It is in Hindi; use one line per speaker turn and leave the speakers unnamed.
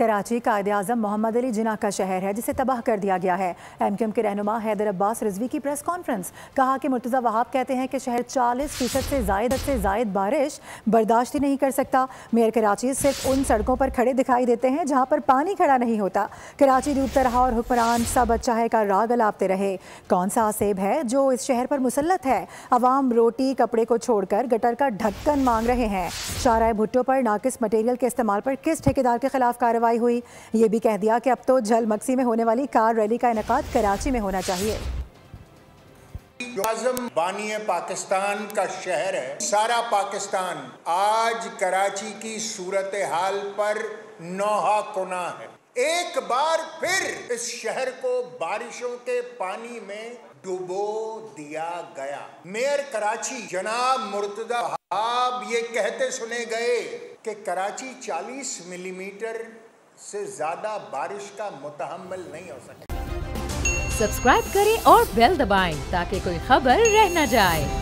कराची कायद-ए-आज़म मोहम्मद अली जिन्ना का शहर है जिसे तबाह कर दिया गया है। एमक्यूएम के रहनुमा हैदर अब्बास रिजवी की प्रेस कॉन्फ्रेंस। कहा कि मुर्तज़ा वहाब कहते हैं कि शहर 40% से जायद बारिश बर्दाश्त ही नहीं कर सकता। मेयर कराची सिर्फ उन सड़कों पर खड़े दिखाई देते हैं जहाँ पर पानी खड़ा नहीं होता। कराची डूबता रहा और हुक्मरान सब अच्छा है का राग अलापते रहे। कौन सा आसेब है जो इस शहर पर मुसल्लत है? अवाम रोटी कपड़े को छोड़कर गटर का ढक्कन मांग रहे हैं। शाहराह भुट्टो पर नाकिस मटेरियल के इस्तेमाल पर किस ठेकेदार के खिलाफ कार्रवाई हुई? ये भी कह दिया कि अब तो जल मक्सी में होने वाली कार रैली का इनेकाद कराची में होना चाहिए।
आज़म बानी पाकिस्तान का शहर है। सारा पाकिस्तान आज कराची की सूरत हाल पर नौहा कुना है। एक बार फिर इस शहर को बारिशों के पानी में डुबो दिया गया। मेयर कराची जनाब मुर्तज़ा वहाब ये कहते सुने गए कि कराची 40 मिलीमीटर से ज्यादा बारिश का मुतहम्मिल नहीं हो सकता।
सब्सक्राइब करें और बेल दबाएं ताकि कोई खबर रह न जाए।